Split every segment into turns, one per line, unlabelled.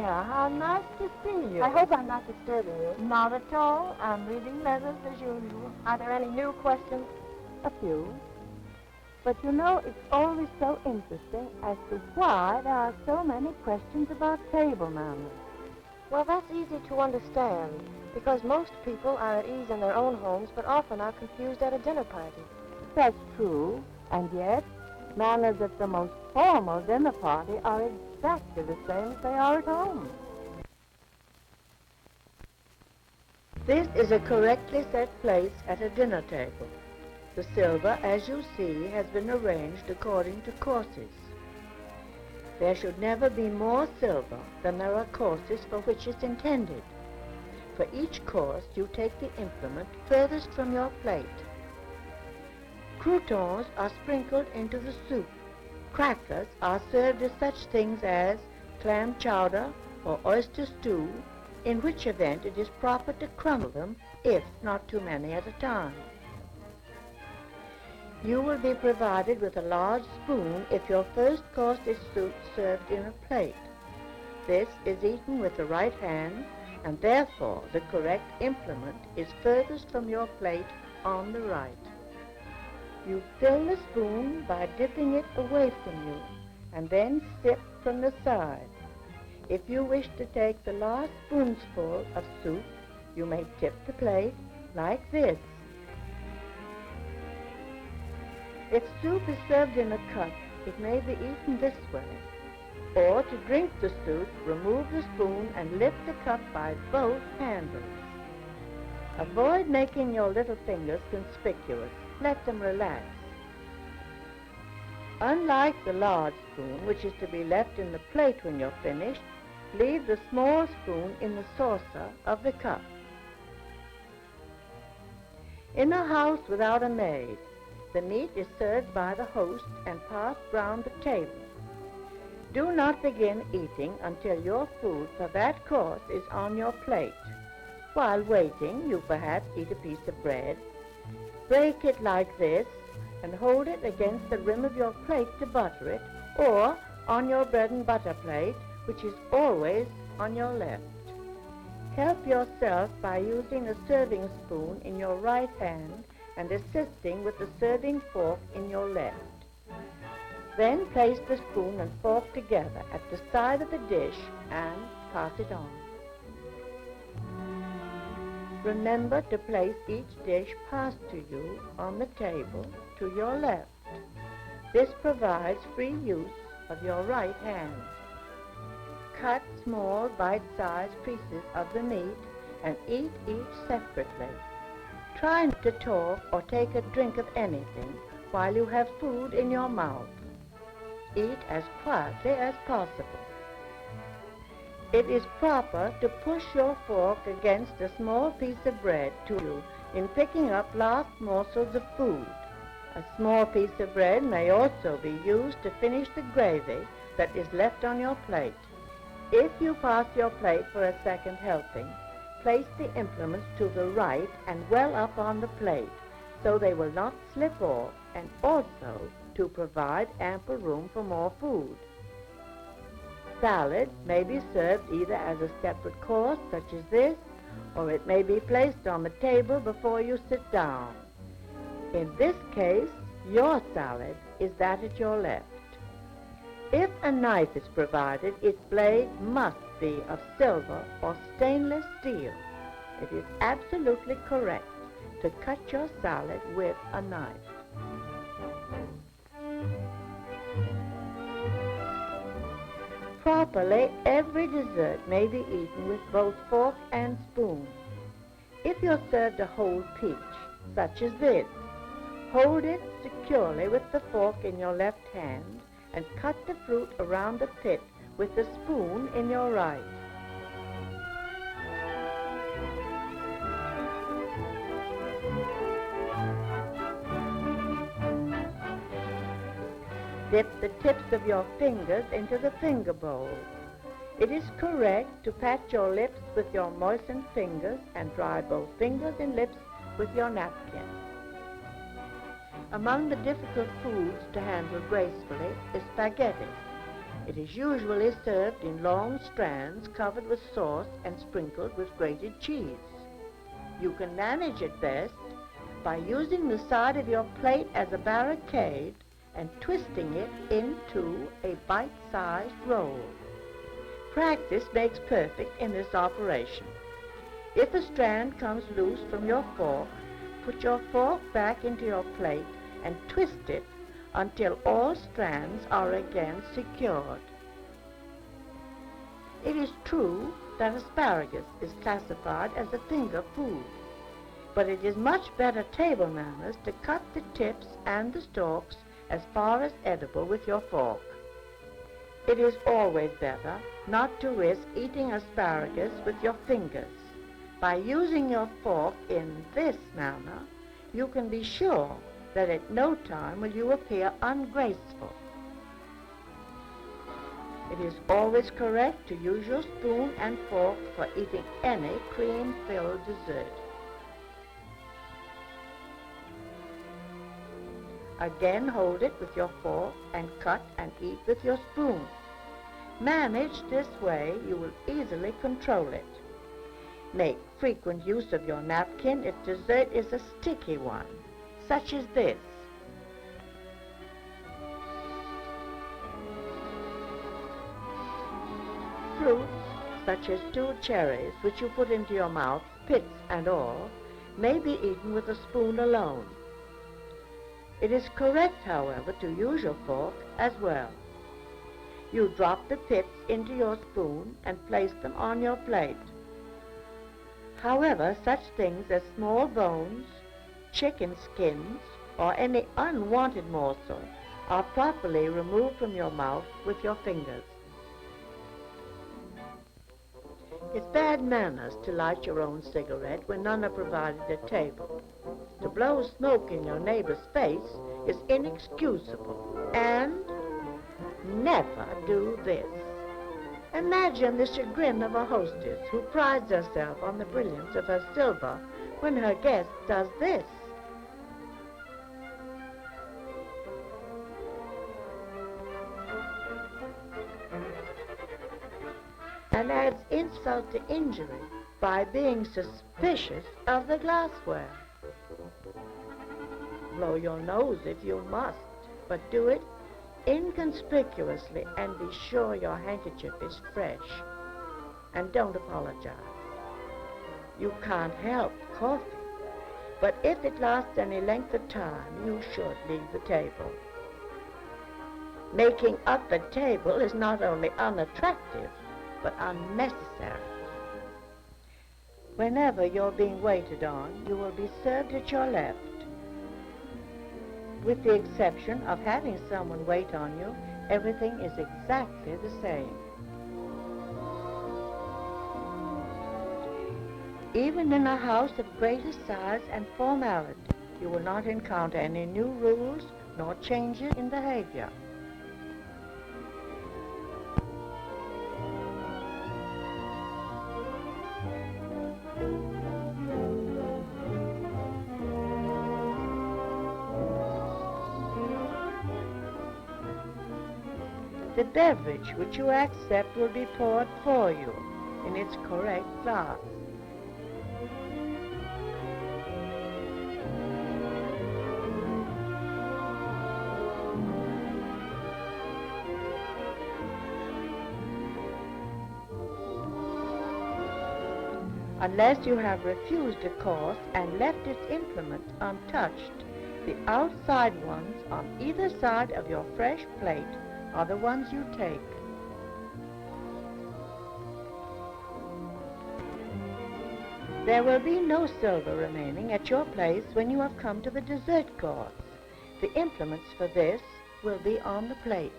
Sonia, how nice to see you.
I hope I'm not disturbing you.
Not at all. I'm reading letters as usual.
Are there any new questions?
A few. But you know, it's always so interesting as to why there are so many questions about table manners.
Well, that's easy to understand, because most people are at ease in their own homes, but often are confused at a dinner party.
That's true, and yet manners at the most formal dinner party are exactly the same as they are at home.
This is a correctly set place at a dinner table. The silver, as you see, has been arranged according to courses. There should never be more silver than there are courses for which it's intended. For each course, you take the implement furthest from your plate. Croutons are sprinkled into the soup. Crackers are served as such things as clam chowder or oyster stew, in which event it is proper to crumble them, if not too many at a time. You will be provided with a large spoon if your first course is soup served in a plate. This is eaten with the right hand, and therefore the correct implement is furthest from your plate on the right. You fill the spoon by dipping it away from you, and then sip from the side. If you wish to take the last spoonful of soup, you may tip the plate like this. If soup is served in a cup, it may be eaten this way. Or to drink the soup, remove the spoon and lift the cup by both handles. Avoid making your little fingers conspicuous. Let them relax. Unlike the large spoon, which is to be left in the plate when you're finished, leave the small spoon in the saucer of the cup. In a house without a maid, the meat is served by the host and passed round the table. Do not begin eating until your food for that course is on your plate. While waiting, you perhaps eat a piece of bread. Break it like this and hold it against the rim of your plate to butter it, or on your bread and butter plate, which is always on your left. Help yourself by using a serving spoon in your right hand and assisting with the serving fork in your left. Then place the spoon and fork together at the side of the dish and pass it on. Remember to place each dish passed to you on the table to your left. This provides free use of your right hand. Cut small bite-sized pieces of the meat and eat each separately. Try not to talk or take a drink of anything while you have food in your mouth. Eat as quietly as possible. It is proper to push your fork against a small piece of bread to you in picking up last morsels of food. A small piece of bread may also be used to finish the gravy that is left on your plate. If you pass your plate for a second helping, place the implements to the right and well up on the plate, so they will not slip off, and also to provide ample room for more food. Salad may be served either as a separate course, such as this, or it may be placed on the table before you sit down. In this case, your salad is that at your left. If a knife is provided, its blade must be of silver or stainless steel. It is absolutely correct to cut your salad with a knife. Properly, every dessert may be eaten with both fork and spoon. If you're served a whole peach, such as this, hold it securely with the fork in your left hand and cut the fruit around the pit with the spoon in your right. Dip the tips of your fingers into the finger bowl. It is correct to pat your lips with your moistened fingers and dry both fingers and lips with your napkin. Among the difficult foods to handle gracefully is spaghetti. It is usually served in long strands covered with sauce and sprinkled with grated cheese. You can manage it best by using the side of your plate as a barricade and twisting it into a bite-sized roll. Practice makes perfect in this operation. If a strand comes loose from your fork, put your fork back into your plate and twist it until all strands are again secured. It is true that asparagus is classified as a finger food, but it is much better table manners to cut the tips and the stalks as far as edible with your fork. It is always better not to risk eating asparagus with your fingers. By using your fork in this manner, you can be sure that at no time will you appear ungraceful. It is always correct to use your spoon and fork for eating any cream-filled dessert. Again, hold it with your fork and cut and eat with your spoon. Managed this way, you will easily control it. Make frequent use of your napkin if dessert is a sticky one, such as this. Fruits, such as stewed cherries, which you put into your mouth, pits and all, may be eaten with a spoon alone. It is correct, however, to use your fork as well. You drop the pits into your spoon and place them on your plate. However, such things as small bones, chicken skins, or any unwanted morsel are properly removed from your mouth with your fingers. It's bad manners to light your own cigarette when none are provided at table. To blow smoke in your neighbor's face is inexcusable, and never do this. Imagine the chagrin of a hostess who prides herself on the brilliance of her silver when her guest does this. And adds insult to injury by being suspicious of the glassware. Blow your nose if you must, but do it inconspicuously and be sure your handkerchief is fresh. And don't apologize. You can't help coughing, but if it lasts any length of time, you should leave the table. Making up the table is not only unattractive, but unnecessary. Whenever you're being waited on, you will be served at your left. With the exception of having someone wait on you, everything is exactly the same. Even in a house of greater size and formality, you will not encounter any new rules nor changes in behavior. The beverage which you accept will be poured for you in its correct glass. Unless you have refused a course and left its implements untouched, the outside ones on either side of your fresh plate are the ones you take. There will be no silver remaining at your place when you have come to the dessert course. The implements for this will be on the plate.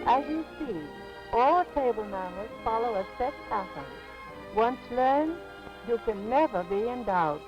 As you see, all table manners follow a set pattern. Once learned, you can never be in doubt.